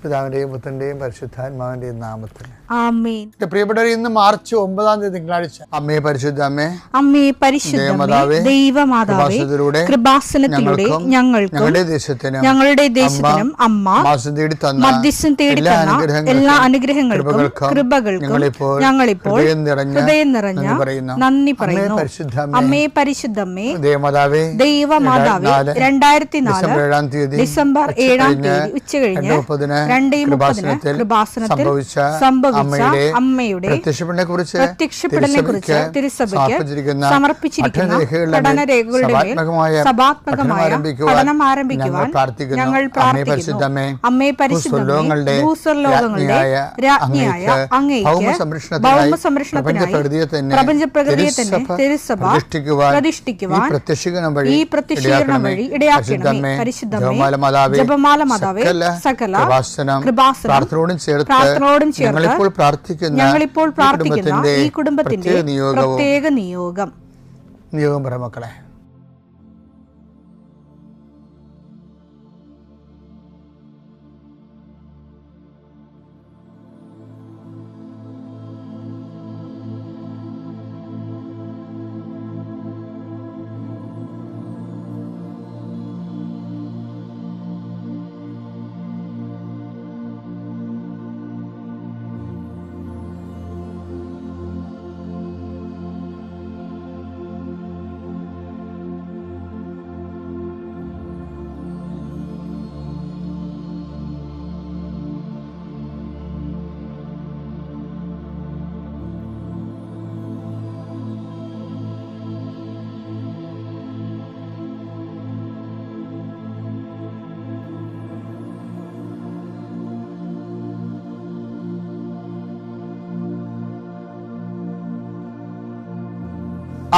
പിതാവിന്റെയും പുത്രന്റെയും പരിശുദ്ധാത്മാവിന്റെയും നാമത്തിൽ ആമേൻ. പ്രിയപ്പെട്ടവരെ, ഇന്ന് മാർച്ച് 9 തിങ്കളാഴ്ച. അമ്മേ പരിശുദ്ധ അമ്മേ, അമ്മേ പരിശുദ്ധ ദൈവമാതാവേ, കൃപാസനത്തിലൂടെ ഞങ്ങൾക്കും ഞങ്ങളുടെ ദേശത്തിനും അമ്മ മധ്യസ്ഥം തേടി തന്ന എല്ലാ അനുഗ്രഹങ്ങൾക്കും കൃപകൾക്കും ഞങ്ങളിപ്പോൾ ഹൃദയം നിറഞ്ഞ നന്ദി പറയുന്നു. അമ്മേ പരിശുദ്ധമ്മേ, ദൈവമാതാവേ, 2004 ഡിസംബർ 7 ഉച്ചകഴിഞ്ഞ് 2:30 കൃപാസനത്തിൽ സംഭവിച്ച അമ്മയുടെ പ്രത്യക്ഷപ്പെടലിനെക്കുറിച്ച് തിരുസഭയ്ക്ക് സമർപ്പിച്ചിരിക്കുന്ന പഠനരേഖകളുടെ മേൽ സഭാത്മകമായ പഠനം ആരംഭിക്കുവാൻ ഞങ്ങൾ പ്രാർത്ഥിക്കുന്നു. അമ്മേ പരിശുദ്ധമേ, ഭൂസ്വർലോകങ്ങളുടെ രാജ്ഞിയായ അങ്ങേയ്ക്ക് ഭൗമസംരക്ഷണത്തിനായി പ്രപഞ്ചപ്രകൃതിയെ തന്നെ തിരുസഭ പ്രതിഷ്ഠിക്കുവാൻ ഈ പ്രത്യക്ഷീകരണം വഴി ഇടയാക്കണമേ. പരിശുദ്ധമേ, ജപമാല മാതാവേ, സകല പ്രാർത്ഥനയോടും ചേർത്ത് ഞങ്ങളിപ്പോൾ പ്രാർത്ഥിക്കുന്ന ഈ കുടുംബത്തിന്റെ പ്രത്യേക നിയോഗം പറ മക്കളെ.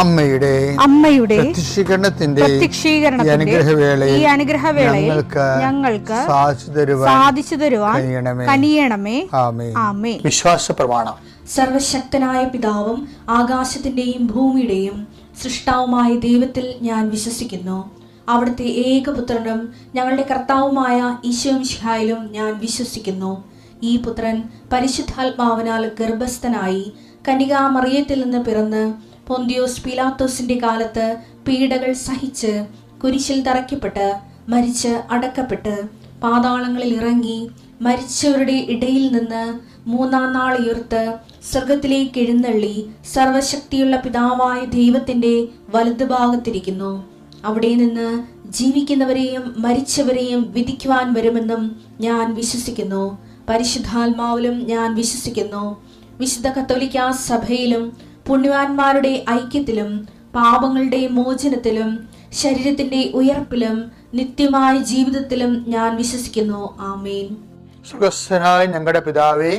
അമ്മയുടെ പ്രത്യക്ഷീകരണത്തിന്റെ ഈ അനുഗ്രഹവേളയിൽ ഞങ്ങൾക്ക് സാധിച്ചു തരുവാൻ കനിയണമേ. ആമേൻ. വിശ്വാസ പ്രമാണം. സർവശക്തനായ പിതാവും ആകാശത്തിന്റെയും ഭൂമിയുടെയും സൃഷ്ടാവുമായ ദൈവത്തിൽ ഞാൻ വിശ്വസിക്കുന്നു. അവിടുത്തെ ഏകപുത്രനും ഞങ്ങളുടെ കർത്താവുമായ ഈശോമിശിഹായിലും ഞാൻ വിശ്വസിക്കുന്നു. ഈ പുത്രൻ പരിശുദ്ധാത്മാവിനാൽ ഗർഭസ്ഥനായി കന്യകാമറിയത്തിൽ നിന്ന് പിറന്ന് പൊന്തിയോസ് പീലാത്തോസിന്റെ കാലത്ത് പീഡകൾ സഹിച്ച് കുരിശിൽ തറയ്ക്കപ്പെട്ട് മരിച്ച് അടക്കപ്പെട്ട് പാതാളങ്ങളിൽ ഇറങ്ങി മരിച്ചവരുടെ ഇടയിൽ നിന്ന് 3-ാം നാൾ ഉയർത്ത് സ്വർഗത്തിലേക്ക് എഴുന്നള്ളി സർവശക്തിയുള്ള പിതാവായ ദൈവത്തിന്റെ വലതുഭാഗത്തിരിക്കുന്നു. അവിടെ നിന്ന് ജീവിക്കുന്നവരെയും മരിച്ചവരെയും വിധിക്കുവാൻ വരുമെന്നും ഞാൻ വിശ്വസിക്കുന്നു. പരിശുദ്ധാത്മാവിലും ഞാൻ വിശ്വസിക്കുന്നു. വിശുദ്ധ കത്തോലിക്കാ സഭയിലും പുണ്യവാന്മാരുടെ ഐക്യത്തിലും പാപങ്ങളുടെ മോചനത്തിലും ശരീരത്തിന്റെ ഉയർപ്പിലും നിത്യമായ ജീവിതത്തിലും ഞാൻ വിശ്വസിക്കുന്നു. ആമേൻ. സ്വർഗ്ഗസ്ഥനായ ഞങ്ങളുടെ പിതാവേ,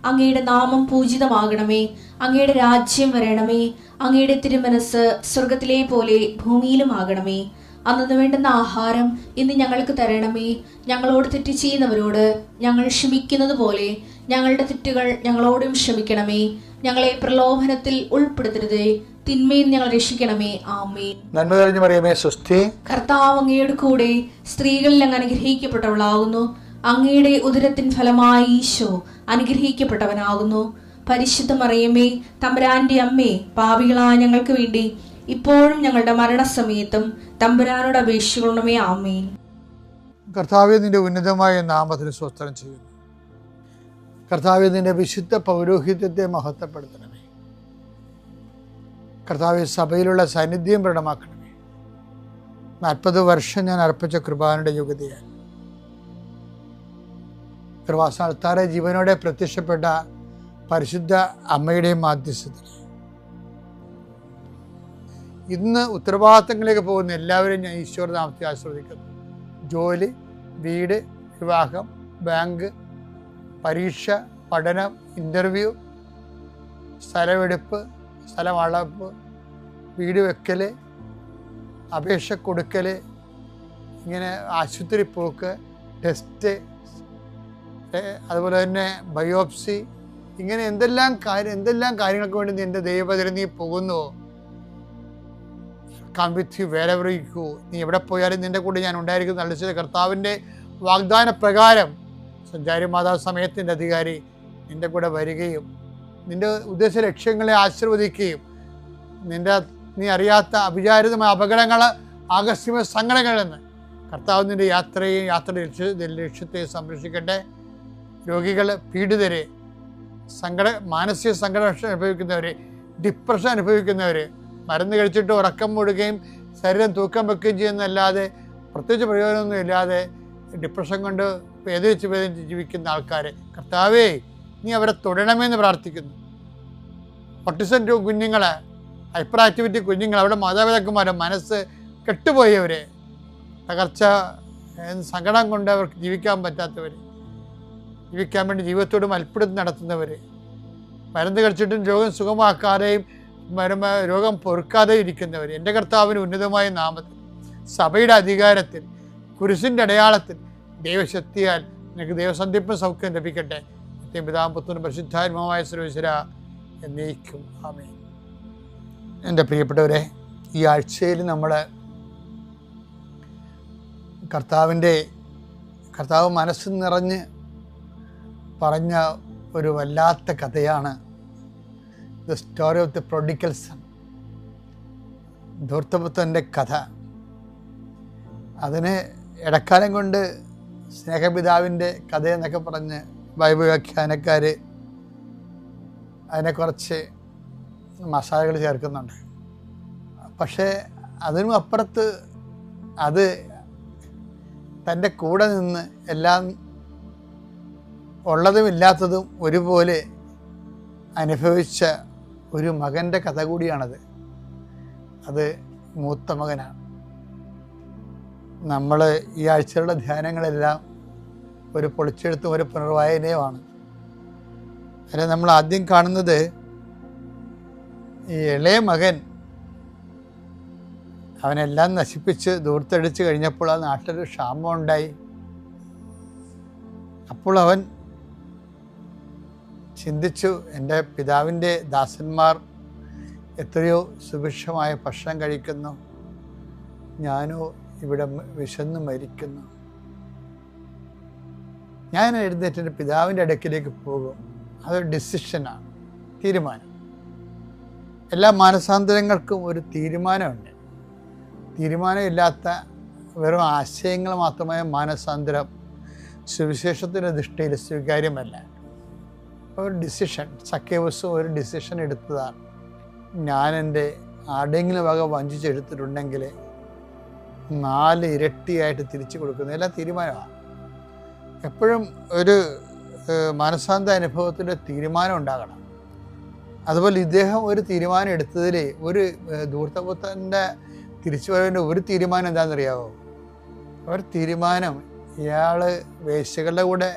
അങ്ങയുടെ നാമം പൂജിതമാകണമേ. അങ്ങയുടെ രാജ്യം വരണമേ. അങ്ങയുടെ തിരുമനസ് സ്വർഗത്തിലെ പോലെ ഭൂമിയിലും ആകണമേ. അന്നു വേണ്ടുന്ന ആഹാരം ഇന്ന് ഞങ്ങൾക്ക് തരണമേ. ഞങ്ങളോട് തെറ്റ് ചെയ്യുന്നവരോട് ഞങ്ങൾ ക്ഷമിക്കുന്നത് പോലെ ഞങ്ങളുടെ തെറ്റുകൾ ഞങ്ങളോടും ക്ഷമിക്കണമേ. ഞങ്ങളെ പ്രലോഭനത്തിൽ ഉൾപ്പെടുത്തരുതേ, തിന്മയിൽ ഞങ്ങൾ രക്ഷിക്കണമേ. ആമേൻ. നന്മ നിറഞ്ഞ മറിയമേ, സ്വസ്തി. കർത്താവ് അങ്ങയുടെ കൂടെ സ്ത്രീകളിൽ അങ്ങ് അനുഗ്രഹിക്കപ്പെട്ടവളാകുന്നു. അങ്ങയുടെ ഉദരത്തിൻ ഫലമായി ഈശോ അനുഗ്രഹിക്കപ്പെട്ടവനാകുന്നു. പരിശുദ്ധ മറിയമേ, തമ്പുരാന്റെ അമ്മേ, പാപികളായ ഞങ്ങൾക്ക് വേണ്ടി ഇപ്പോഴും ഞങ്ങളുടെ മരണസമയത്തും തമ്പുരാനോട് അപേക്ഷിക്കണമേ. ആമേൻ. കർത്താവേ, നിന്റെ ഉന്നതമായ നാമത്തിന് സ്തോത്രം ചെയ്യുന്നു. കർത്താവേ, നിന്റെ വിശുദ്ധ പൗരോഹിത്യത്തെ മഹത്വപ്പെടുത്തണമേ. കർത്താവേ, സഭയിലുള്ള സാന്നിധ്യം പ്രകടമാക്കണമേ. 40 വർഷം ഞാൻ അർപ്പിച്ച കൃപാനയുടെ യോഗ്യതയാൽ കൃപാസ്ഥാനത്താറെ ജീവനോടെ പ്രത്യക്ഷപ്പെട്ട പരിശുദ്ധ അമ്മയുടെയും മാധ്യസ്ഥത്തിൽ ഇന്ന് ഉത്തരവാദിത്തങ്ങളിലേക്ക് പോകുന്ന എല്ലാവരെയും ഞാൻ ഈശ്വര നാമത്തെ ആശ്രയിക്കുന്നു. ജോലി, വീട്, വിവാഹം, ബാങ്ക്, പരീക്ഷ, പഠനം, ഇൻ്റർവ്യൂ, സ്ഥലമെടുപ്പ്, സ്ഥലം അളപ്പ്, വീട് വെക്കൽ, അപേക്ഷ കൊടുക്കൽ, ഇങ്ങനെ ആശുപത്രി പോക്ക്, ടെസ്റ്റ്, അതുപോലെ തന്നെ ബയോപ്സി, ഇങ്ങനെ എന്തെല്ലാം കാര്യങ്ങൾക്ക് വേണ്ടി നിൻ്റെ ദൈവപതിൽ നീ പോകുന്നുവോ, come with you wherever you go. നീ എവിടെ പോയാലും നിൻ്റെ കൂടെ ഞാൻ ഉണ്ടായിരിക്കും. നല്ല കർത്താവിൻ്റെ വാഗ്ദാന പ്രകാരം സഞ്ചാരി മാതാവ് സമയത്തിൻ്റെ അധികാരി നിൻ്റെ കൂടെ വരികയും നിൻ്റെ ഉദ്ദേശ ലക്ഷ്യങ്ങളെ ആശീർവദിക്കുകയും നീ അറിയാത്ത അവിചാരിതമായ അപകടങ്ങൾ, ആകസ്മിക സങ്കടങ്ങളിൽ നിന്ന് കർത്താവ് നിൻ്റെ യാത്രയുടെ ലക്ഷ്യത്തെ സംരക്ഷിക്കട്ടെ. രോഗികൾ, പീഡിതരെ, മാനസിക സങ്കടം അനുഭവിക്കുന്നവർ, ഡിപ്രഷൻ അനുഭവിക്കുന്നവർ, മരുന്ന് കഴിച്ചിട്ട് ഉറക്കം മൂടുകയും ശരീരം തൂക്കം വെക്കുകയും ചെയ്യുന്നതല്ലാതെ പ്രത്യേകിച്ച് പ്രയോജനമൊന്നും ഇല്ലാതെ ഡിപ്രഷൻ കൊണ്ട് വേദനിച്ച് ജീവിക്കുന്ന ആൾക്കാർ, കർത്താവേ നീ അവരെ തൊടണമെന്ന് പ്രാർത്ഥിക്കുന്നു. ഓട്ടിസം കുഞ്ഞുങ്ങൾ, ഹൈപ്പർ ആക്ടിവിറ്റി കുഞ്ഞുങ്ങൾ, അവിടെ മാതാപിതാക്കന്മാരെ മനസ്സ് കെട്ടുപോയവർ, തകർച്ച സങ്കടം കൊണ്ട് അവർക്ക് ജീവിക്കാൻ പറ്റാത്തവർ, ജീവിക്കാൻ വേണ്ടി ജീവിതത്തോട് മൽപ്പിടുത്തം നടത്തുന്നവർ, മരുന്ന് കഴിച്ചിട്ടും രോഗം സുഖമാക്കാതെയും രോഗം പൊറുക്കാതെയും ഇരിക്കുന്നവർ, എൻ്റെ കർത്താവിന് ഉന്നതമായ നാമത്തിൽ, സഭയുടെ അധികാരത്തിൽ, കുരിശിൻ്റെ അടയാളത്തിൽ, ദൈവശക്തിയാൽ നിനക്ക് ദൈവസന്ധിപ്പും സൗഖ്യം ലഭിക്കട്ടെ. പിതാവും പുത്രനും പരിശുദ്ധാത്മാവായ സർവ്വേശ്വര എന്നേക്കും ആമേൻ. എൻ്റെ പ്രിയപ്പെട്ടവരെ, ഈ ആഴ്ചയിൽ നമ്മൾ കർത്താവ് മനസ്സ് നിറഞ്ഞ് പറഞ്ഞ ഒരു വല്ലാത്ത കഥയാണ് the story of the prodigal son, ധൂർത്തപുത്രൻ്റെ കഥ. അതിന് ഇടക്കാലം കൊണ്ട് സ്നേഹപിതാവിൻ്റെ കഥ എന്നൊക്കെ പറഞ്ഞ് ബൈബിൾ വ്യാഖ്യാനക്കാർ അതിനെ കുറച്ച് മസാലകൾ ചേർക്കുന്നുണ്ട്. പക്ഷേ അതിനും അപ്പുറത്ത് അത് തൻ്റെ കൂടെ നിന്ന് എല്ലാം ഉള്ളതും ഇല്ലാത്തതും ഒരുപോലെ അനുഭവിച്ച ഒരു മകൻ്റെ കഥ കൂടിയാണത്. അത് മൂത്ത മകനാണ്. നമ്മൾ ഈ ആഴ്ചകളുടെ ധ്യാനങ്ങളെല്ലാം ഒരു പൊളിച്ചെഴുത്തും ഒരു പുനർവായനയുമാണ്. അതിൽ നമ്മൾ ആദ്യം കാണുന്നത് ഈ ഇളയ മകൻ അവനെല്ലാം നശിപ്പിച്ച് ദൂർത്തടിച്ച് കഴിഞ്ഞപ്പോൾ ആ നാട്ടിലൊരു ക്ഷാമം ഉണ്ടായി. അപ്പോൾ അവൻ ചിന്തിച്ചു, എൻ്റെ പിതാവിൻ്റെ ദാസന്മാർ എത്രയോ സുഭിക്ഷമായ ഭക്ഷണം കഴിക്കുന്നു, ഞാനോ ഇവിടെ വിശന്ന് മരിക്കുന്നു. ഞാൻ എഴുന്നേറ്റ് എൻ്റെ പിതാവിൻ്റെ അടുക്കിലേക്ക് പോകും. അതൊരു ഡിസിഷനാണ്, തീരുമാനം. എല്ലാ മാനസാന്തരങ്ങൾക്കും ഒരു തീരുമാനമുണ്ട്. തീരുമാനമില്ലാത്ത വെറും ആശയങ്ങൾ മാത്രമായ മാനസാന്തരം സുവിശേഷത്തിൻ്റെ ദൃഷ്ടിയിൽ സ്വീകാര്യമല്ല. ഒരു ഡിസിഷൻ, സക്കേവസും ഒരു ഡിസിഷൻ എടുത്തതാണ്. ഞാൻ എൻ്റെ ആടെങ്കിലും വക വഞ്ചിച്ചെടുത്തിട്ടുണ്ടെങ്കിൽ 4 ഇരട്ടിയായിട്ട് തിരിച്ചു കൊടുക്കുന്നത് എല്ലാം തീരുമാനമാണ്. എപ്പോഴും ഒരു മാനസാന്തര അനുഭവത്തിൻ്റെ തീരുമാനം ഉണ്ടാകണം. അതുപോലെ ഇദ്ദേഹം ഒരു തീരുമാനം എടുത്തതിൽ ഒരു ധൂർത്തപുത്രൻ്റെ തിരിച്ചുവരവിൻ്റെ ഒരു തീരുമാനം എന്താണെന്നറിയാമോ? ഒരു തീരുമാനം ഇയാൾ വേശ്യകളുടെ കൂടെ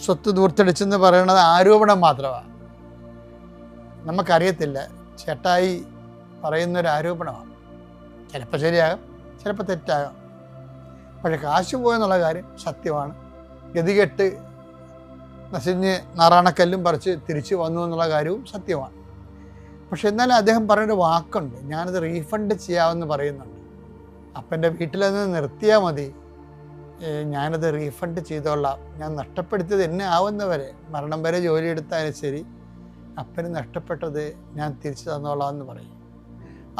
സ്വത്ത് ധൂർത്തടിച്ചെന്ന് പറയുന്നത് ആരോപണം മാത്രമാണ്. നമുക്കറിയത്തില്ല, ചേട്ടായി പറയുന്നൊരു ആരോപണമാണ്. ചിലപ്പോൾ ശരിയാകും, ചിലപ്പോൾ തെറ്റാകാം. പക്ഷെ കാശ് പോയെന്നുള്ള കാര്യം സത്യമാണ്. ഗതികെട്ട് നശിഞ്ഞ് നാറാണക്കല്ലും പറിച്ച് തിരിച്ചു വന്നു എന്നുള്ള കാര്യവും സത്യമാണ്. പക്ഷെ എന്നാലും അദ്ദേഹം പറയുന്നൊരു വാക്കുണ്ട്, ഞാനത് റീഫണ്ട് ചെയ്യാമെന്ന് പറയുന്നുണ്ട്. അപ്പൻ്റെ വീട്ടിലത് നിർത്തിയാൽ മതി, ഞാനത് റീഫണ്ട് ചെയ്തോളാം, ഞാൻ നഷ്ടപ്പെടുത്തിയത് എന്നെ ആവുന്നവരെ, മരണം വരെ ജോലി എടുത്താലും ശരി, അപ്പന് നഷ്ടപ്പെട്ടത് ഞാൻ തിരിച്ചു തന്നോളാം എന്ന് പറയും.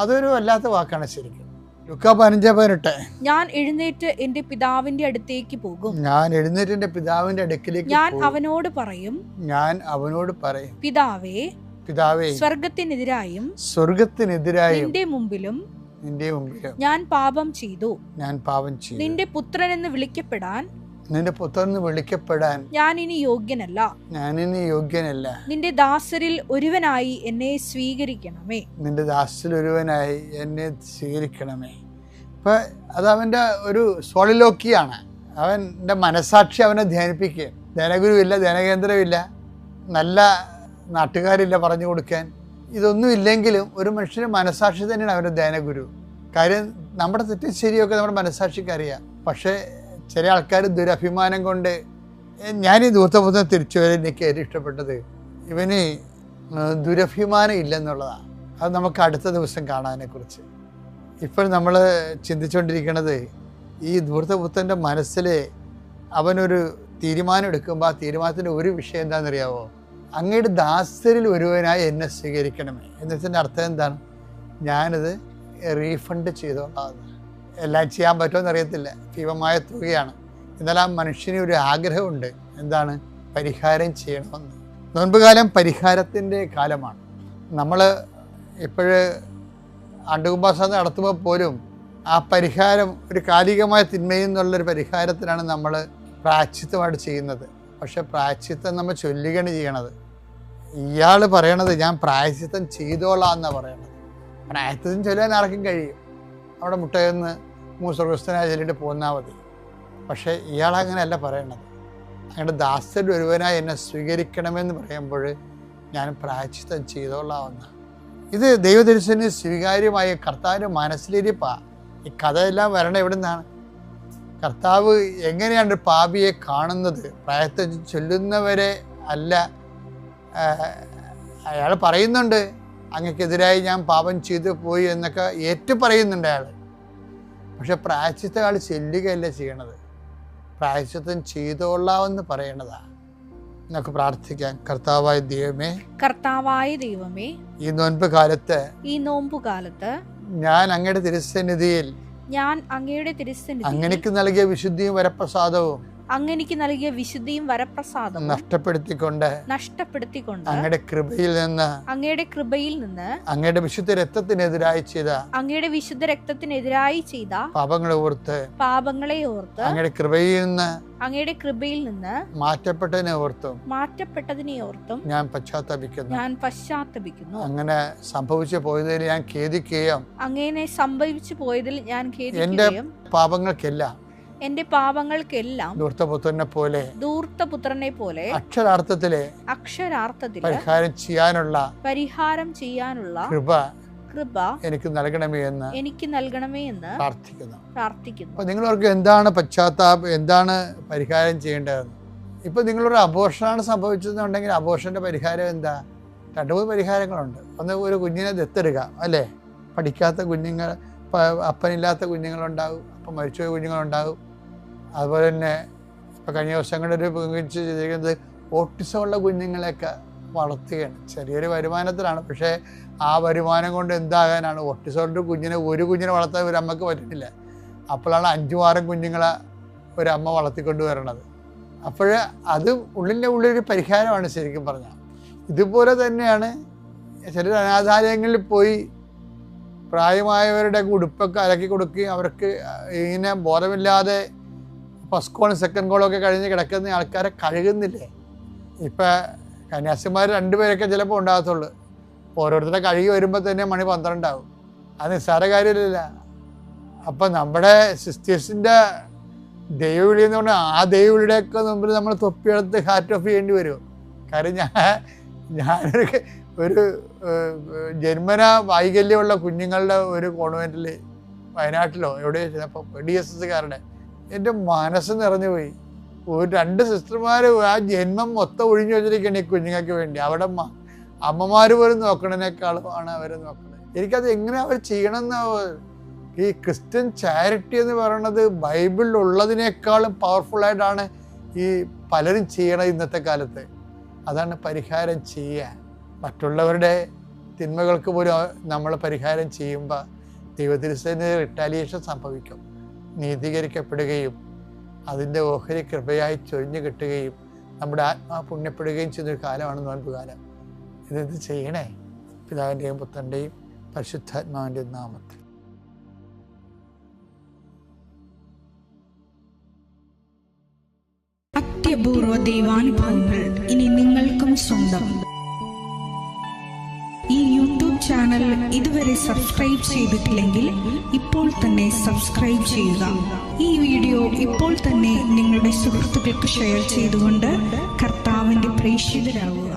അതൊരു വല്ലാത്ത വാക്കാണ് ശരിക്കും. ലൂക്കാ 15:18 ഞാൻ എഴുന്നേറ്റ് എൻ്റെ പിതാവിന്റെ അടുത്തേക്ക് പോകും. ഞാൻ എഴുന്നേറ്റ് എൻ്റെ പിതാവിന്റെ അടുക്കിലേക്ക് ഞാൻ അവനോട് പറയും. പിതാവേ, സ്വർഗത്തിനെതിരായും നിന്റെ മുമ്പിലും ഞാൻ പാപം ചെയ്തു. നിന്റെ പുത്രൻ എന്ന് വിളിക്കപ്പെടാൻ ഞാൻ ഇനി യോഗ്യനല്ല. നിന്റെ ദാസരിൽ ഒരുവനായി എന്നെ സ്വീകരിക്കണമേ. ഇപ്പൊ അത് അവന്റെ ഒരു സോളിലോക്കിയാണ്. അവന്റെ മനസാക്ഷി അവനെ ധ്യാനിപ്പിക്കുക. ധ്യാനഗുരുവില്ല, ധ്യാനകേന്ദ്രമില്ല, നല്ല നാട്ടുകാരില്ല പറഞ്ഞു കൊടുക്കാൻ. ഇതൊന്നും ഇല്ലെങ്കിലും ഒരു മനുഷ്യന് മനസാക്ഷി തന്നെയാണ് അവൻ്റെ ധ്യാനഗുരു. കാര്യം നമ്മുടെ തെറ്റും ശരിയൊക്കെ നമ്മുടെ മനസാക്ഷിക്ക് അറിയാം. പക്ഷേ ചില ആൾക്കാർ ദുരഭിമാനം കൊണ്ട്, ഞാനീ ധൂർത്തപുത്രൻ തിരിച്ചു വരെ എനിക്ക് ഏറ്റവും ഇഷ്ടപ്പെട്ടത് ഇവന് ദുരഭിമാനം ഇല്ലെന്നുള്ളതാണ്. അത് നമുക്ക് അടുത്ത ദിവസം കാണാനെക്കുറിച്ച്. ഇപ്പോൾ നമ്മൾ ചിന്തിച്ചുകൊണ്ടിരിക്കുന്നത് ഈ ധൂർത്തപുത്രൻ്റെ മനസ്സിൽ അവനൊരു തീരുമാനം എടുക്കുമ്പോൾ ആ തീരുമാനത്തിൻ്റെ ഒരു വിഷയം എന്താണെന്നറിയാവോ? അങ്ങയുടെ ദാസരിൽ ഒരുവനായി എന്നെ സ്വീകരിക്കണമേ. എന്നതിൻ്റെ അർത്ഥം എന്താണ്? ഞാനിത് റീഫണ്ട് ചെയ്തോളാം. എല്ലാം ചെയ്യാൻ പറ്റുമെന്ന് അറിയത്തില്ല, ഭീമമായ തുകയാണ്. എന്നാൽ ആ മനുഷ്യന് ഒരു ആഗ്രഹമുണ്ട്. എന്താണ്? പരിഹാരം ചെയ്യണമെന്ന്. നോൻപുകാലം പരിഹാരത്തിൻ്റെ കാലമാണ്. നമ്മൾ ഇപ്പോഴ് ആണ്ടുകുംഭാസം നടത്തുമ്പോൾ പോലും ആ പരിഹാരം ഒരു കാലികമായ തിന്മയിൽ നിന്നുള്ളൊരു പരിഹാരത്തിനാണ് നമ്മൾ പ്രായശ്ചിത്തമായിട്ട് ചെയ്യുന്നത്. പക്ഷെ പ്രായശ്ചിത്തം നമ്മൾ ചൊല്ലുകയാണ് ചെയ്യണത്. ഇയാൾ പറയണത് ഞാൻ പ്രായശ്ചിത്തം ചെയ്തോളാം എന്നാണ് പറയണത്. പ്രായശ്ചിത്തം ചൊല്ലാൻ ആർക്കും കഴിയും. അവിടെ മുട്ടയെന്ന് മൂസ്വർഗസ്ഥനായ ചൊല്ലിട്ട് പോന്നാൽ മതി. പക്ഷേ ഇയാളങ്ങനെയല്ല പറയണത്. അങ്ങയുടെ ദാസരിൽ ഒരുവനായി എന്നെ സ്വീകരിക്കണമെന്ന് പറയുമ്പോൾ ഞാൻ പ്രായശ്ചിത്തം ചെയ്തോളാമെന്ന്. ഇത് ദൈവദർശന സ്വീകാര്യമായ കർത്താവിൻ്റെ മനസ്സിലിരിപ്പാണ്. ഈ കഥയെല്ലാം വരണം എവിടെ നിന്നാണ്? കർത്താവ് എങ്ങനെയാണ് പാപിയെ കാണുന്നത്? പ്രായത്തെ ചൊല്ലുന്നവരെ അല്ല. അയാൾ പറയുന്നുണ്ട് അങ്ങക്കെതിരായി ഞാൻ പാപം ചെയ്തു പോയി എന്നൊക്കെ ഏറ്റു പറയുന്നുണ്ട് അയാൾ. പക്ഷെ പ്രായശ്ചിത്തം അയാൾ ചെല്ലുകയല്ല ചെയ്യണത്, പ്രായശ്ചിത്തം ചെയ്തോളാമെന്ന് പറയണതാണ്. നമുക്ക് പ്രാർത്ഥിക്കാം. കർത്താവായ ദൈവമേ, ഈ നോൻപുകാലത്ത് ഞാൻ അങ്ങയുടെ തിരുസന്നിധിയിൽ അങ്ങനെക്ക് നൽകിയ വിശുദ്ധിയും വരപ്രസാദവും നഷ്ടപ്പെടുത്തിക്കൊണ്ട് അങ്ങയുടെ കൃപയിൽ നിന്ന് അങ്ങയുടെ വിശുദ്ധ രക്തത്തിനെതിരായി ചെയ്ത പാപങ്ങളെ ഓർത്ത് അങ്ങയുടെ കൃപയിൽ നിന്ന് മാറ്റപ്പെട്ടതിനെ ഓർത്തും ഞാൻ പശ്ചാത്തപിക്കുന്നു. അങ്ങനെ സംഭവിച്ചു പോയതിൽ ഞാൻ ഖേദിക്കുകയും എന്റെ പാപങ്ങൾക്കെല്ലാം ധൂർത്തപുത്രനെ പോലെ അക്ഷരാർത്ഥത്തിലെ പരിഹാരം ചെയ്യാനുള്ള കൃപ എനിക്ക് നൽകണമേ എന്ന് പ്രാർത്ഥിക്കുന്നു. അപ്പൊ നിങ്ങളവർക്ക് എന്താണ് പശ്ചാത്താപം, എന്താണ് പരിഹാരം ചെയ്യേണ്ടതെന്ന്? ഇപ്പൊ നിങ്ങളൊരു അബോർഷനാണ് സംഭവിച്ചതെന്നുണ്ടെങ്കിൽ അബോർഷന്റെ പരിഹാരം എന്താ? 2-3 പരിഹാരങ്ങളുണ്ട്. ഒന്ന്, ഒരു കുഞ്ഞിനെ ദത്തെടുക്കാം, അല്ലേ? പഠിക്കാത്ത കുഞ്ഞുങ്ങൾ, അപ്പനില്ലാത്ത കുഞ്ഞുങ്ങളുണ്ടാകും, അപ്പം മരിച്ചുപോയ കുഞ്ഞുങ്ങളുണ്ടാകും. അതുപോലെ തന്നെ ഇപ്പം കഴിഞ്ഞ ദിവസങ്ങളൊരു ചെയ്തിരിക്കുന്നത് ഓട്ടിസം ഉള്ള കുഞ്ഞുങ്ങളെയൊക്കെ വളർത്തുകയാണ്. ചെറിയൊരു വരുമാനത്തിലാണ്, പക്ഷേ ആ വരുമാനം കൊണ്ട് എന്താകാനാണ്? ഓട്ടിസമുള്ള ഒരു കുഞ്ഞിനെ വളർത്താൻ ഒരു അമ്മക്ക് പറ്റുന്നില്ല. അപ്പോഴാണ് 5-6 കുഞ്ഞുങ്ങളെ ഒരമ്മ വളർത്തിക്കൊണ്ട് വരണത്. അപ്പോൾ അത് ഉള്ളിൻ്റെ ഉള്ളൊരു പരിഹാരമാണ് ശരിക്കും പറഞ്ഞാൽ. ഇതുപോലെ തന്നെയാണ് ചിലർ അനാഥാലയങ്ങളിൽ പോയി പ്രായമായവരുടെ ഉടുപ്പൊക്കെ അലക്കി കൊടുക്കുകയും അവർക്ക് ഇങ്ങനെ ബോധമില്ലാതെ ഫസ്റ്റ് കോളും സെക്കൻഡ് കോളും ഒക്കെ കഴിഞ്ഞ് കിടക്കുന്ന ആൾക്കാരെ കഴുകുന്നില്ലേ? ഇപ്പം കന്യാസിമാർ 2 പേരൊക്കെ ചിലപ്പോൾ ഉണ്ടാകത്തുള്ളൂ. ഓരോരുത്തരുടെ കഴുകി വരുമ്പോൾ തന്നെ മണി 12 ആവും. അത് നിസ്സാര കാര്യമില്ല. അപ്പം നമ്മുടെ സിസ്റ്റേഴ്സിൻ്റെ ദൈവവിളി എന്ന് പറഞ്ഞാൽ ആ ദൈവവിളിയുടെയൊക്കെ മുമ്പിൽ നമ്മൾ തൊപ്പിയെടുത്ത് ഹാറ്റ് ഓഫ് ചെയ്യേണ്ടി വരും. കാര്യം ഞാനൊരു ജന്മന വൈകല്യമുള്ള കുഞ്ഞുങ്ങളുടെ ഒരു കോൺവെൻറ്റിൽ വയനാട്ടിലോ എവിടെയോ ചെന്നപ്പോൾ DSSകാരുടെ എൻ്റെ മനസ്സ് നിറഞ്ഞു പോയി. 2 സിസ്റ്റർമാർ ആ ജന്മം മൊത്തം ഒഴിഞ്ഞു വെച്ചിരിക്കുകയാണ് ഈ കുഞ്ഞുങ്ങൾക്ക് വേണ്ടി. അവിടെ അമ്മമാർ പോലും നോക്കണതിനേക്കാളുമാണ് അവർ നോക്കുന്നത്. എനിക്കത് എങ്ങനെ അവർ ചെയ്യണമെന്ന്, ഈ ക്രിസ്ത്യൻ ചാരിറ്റി എന്ന് പറയുന്നത് ബൈബിളിലുള്ളതിനേക്കാളും പവർഫുള്ളായിട്ടാണ് ഈ പലരും ചെയ്യണത് ഇന്നത്തെ കാലത്ത്. അതാണ് പരിഹാരം ചെയ്യുക. മറ്റുള്ളവരുടെ തിന്മകൾക്ക് പോലും നമ്മൾ പരിഹാരം ചെയ്യുമ്പോൾ ദൈവത്തിരുസേന റിട്ടാലിയേഷൻ സംഭവിക്കും, നീതീകരിക്കപ്പെടുകയും അതിൻ്റെ ഓഹരി കൃപയായി ചൊരിഞ്ഞു കിട്ടുകയും നമ്മുടെ ആത്മാവ് പുണ്യപ്പെടുകയും ചെയ്യുന്നൊരു കാലമാണ് നോൻപുകാലം. ഇത് ചെയ്യണേ. പിതാവിൻ്റെയും പുത്രൻ്റെയും പരിശുദ്ധാത്മാവിൻ്റെയും നാമത്തിൽ. അത്യപൂർവ ദൈവാനുഭവങ്ങൾ ഇനി നിങ്ങൾക്കും സ്വന്തം. ഈ യൂട്യൂബ് ചാനൽ ഇതുവരെ സബ്സ്ക്രൈബ് ചെയ്തിട്ടില്ലെങ്കിൽ ഇപ്പോൾ തന്നെ സബ്സ്ക്രൈബ് ചെയ്യുക. ഈ വീഡിയോ ഇപ്പോൾ തന്നെ നിങ്ങളുടെ സുഹൃത്തുക്കൾക്ക് ഷെയർ ചെയ്തുകൊണ്ട് കർത്താവിന്റെ പ്രേക്ഷിതരാകുക.